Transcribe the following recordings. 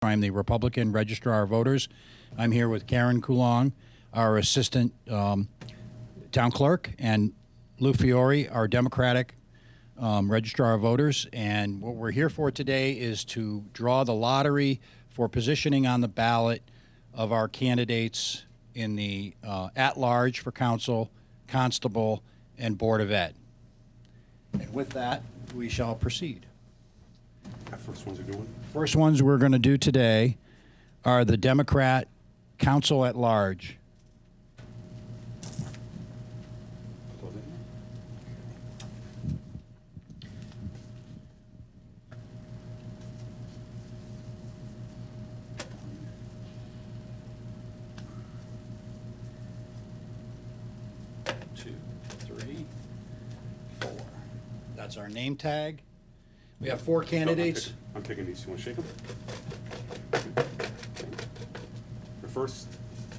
I'm the Republican Registrar of Voters. I'm here with Karen Coulong, our Assistant Town Clerk, and Lou Fiore, our Democratic Registrar of Voters. And what we're here for today is to draw the lottery for positioning on the ballot of our candidates in the at-large for council, constable, and Board of Ed. And with that, we shall proceed. First ones are doing. First ones we're going to do today are the Democrat Council at Large. That's our name tag. We have 4 candidates. I'm picking these. You want to shake them? The first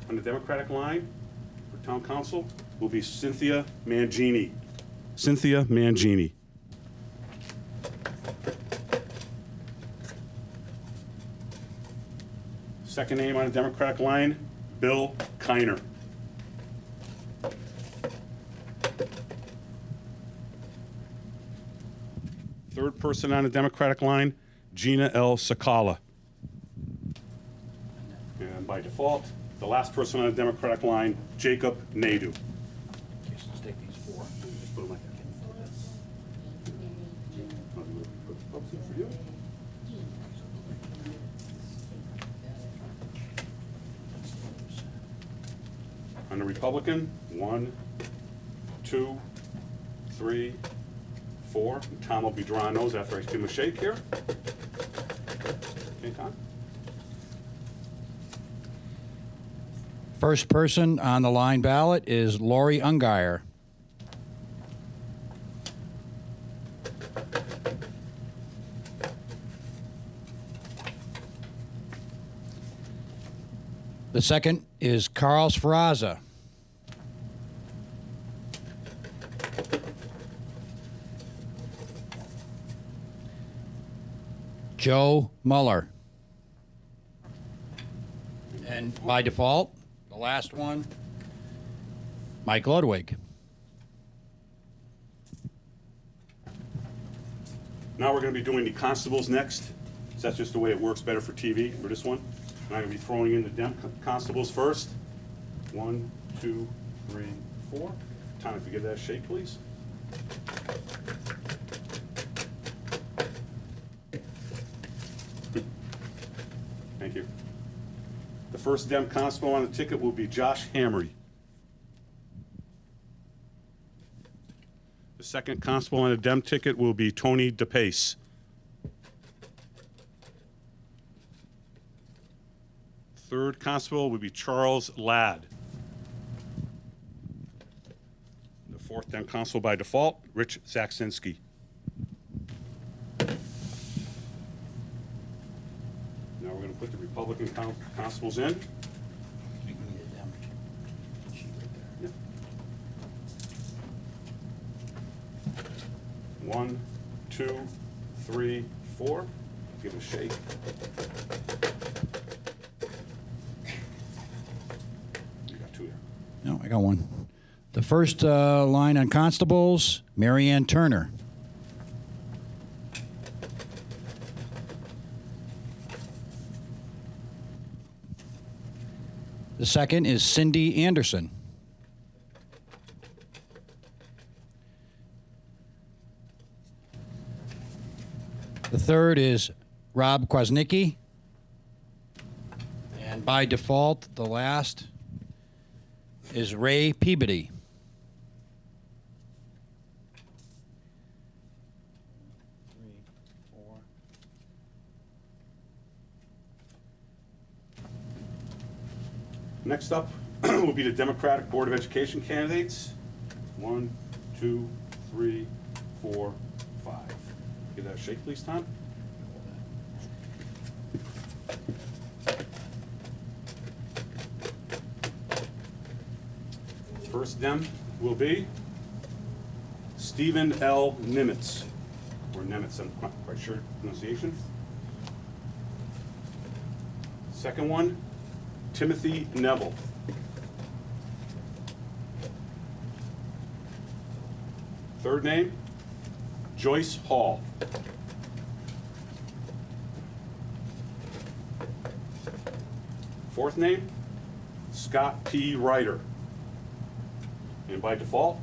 on the Democratic line for Town Council will be Cynthia Mangini. Cynthia Mangini. Second name on the Democratic line, Bill Kiner. Third person on the Democratic line, Gina L. Sakala. And by default, the last person on the Democratic line, Jacob Naidu. Okay, so let's take these 4. Just put them like that. For you. On the Republican, 1, 2, 3, 4. Tom will be drawing those after I give him a shake here. Okay, Tom? First person on the line ballot is Lori Ungeier. The second is Carl Sferrazza. Joe Muller. And by default, the last one, Mike Ludwig. Now we're going to be doing the constables next. So that's just the way it works better for TV for this one. And I'm going to be throwing in the constables first. 1, 2, 3, 4. Tom, if you give that a shake, please. Thank you. The first Dem constable on the ticket will be Josh Hamry. The second constable on the Dem ticket will be Tony DePace. Third constable will be Charles Ladd. The fourth Dem constable by default, Rich Zaksinski. Now we're going to put the Republican constables in. Yep. 1, 2, 3, 4. Give it a shake. You got 2 there. No, I got 1. The first line on constables, Marianne Turner. The second is Cindy Anderson. The third is Rob Kwasnicki. And by default, the last is Ray Peabody. Next up will be the Democratic Board of Education candidates. 1, 2, 3, 4, 5. Give that a shake, please, Tom. First Dem will be Stephen L. Nimitz, or Nimitz, I'm not quite sure pronunciation. Second one, Timothy Neville. Third name, Joyce Hall. Fourth name, Scott P. Ryder. And by default,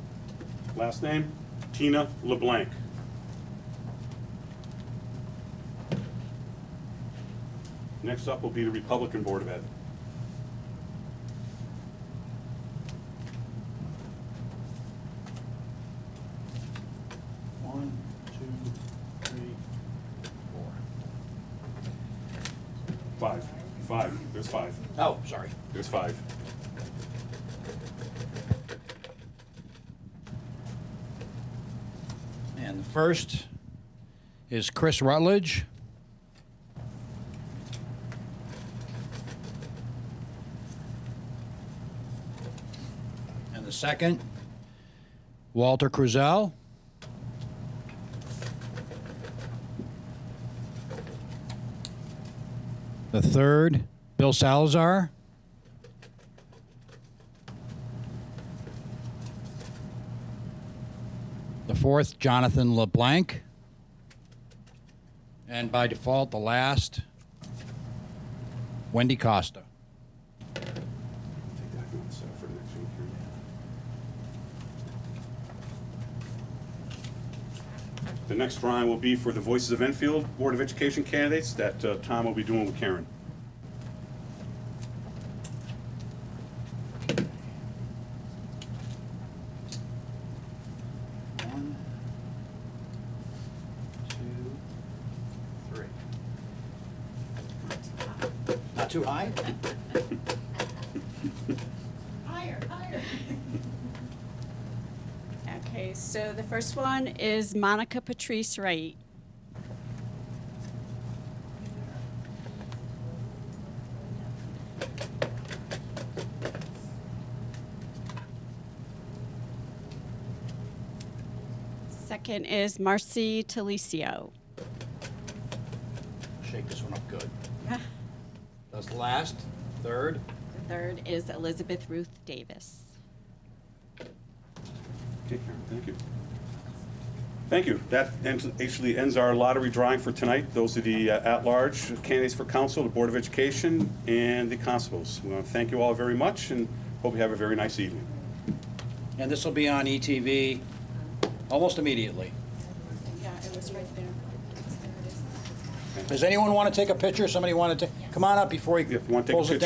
last name, Tina LeBlanc. Next up will be the Republican Board of Ed. One, two, three, four. Five. Five. There's five. Oh, sorry. There's five. And the first is Chris Rutledge. And the second, Walter Cruzell. The third, Bill Salazar. The fourth, Jonathan LeBlanc. And by default, the last, Wendy Costa. Take that if you want to set up for the next one here. The next drawing will be for the Voices of Enfield Board of Education candidates that Tom will be doing with Karen. One, two, three. Not too high? Higher, higher. Okay, so the first one is Monica Patrice Wright. Second is Marcy Talicio. Shake this one up good. That's the last, third. The third is Elizabeth Ruth Davis. Okay, Karen, thank you. Thank you. That actually ends our lottery drawing for tonight. Those are the at-large candidates for council, the Board of Education, and the constables. We want to thank you all very much and hope you have a very nice evening. And this will be on ETV almost immediately. Yeah, it was right there. There it is. Does anyone want to take a picture? Somebody want to take, come on up before he If you want to take a pulls it picture.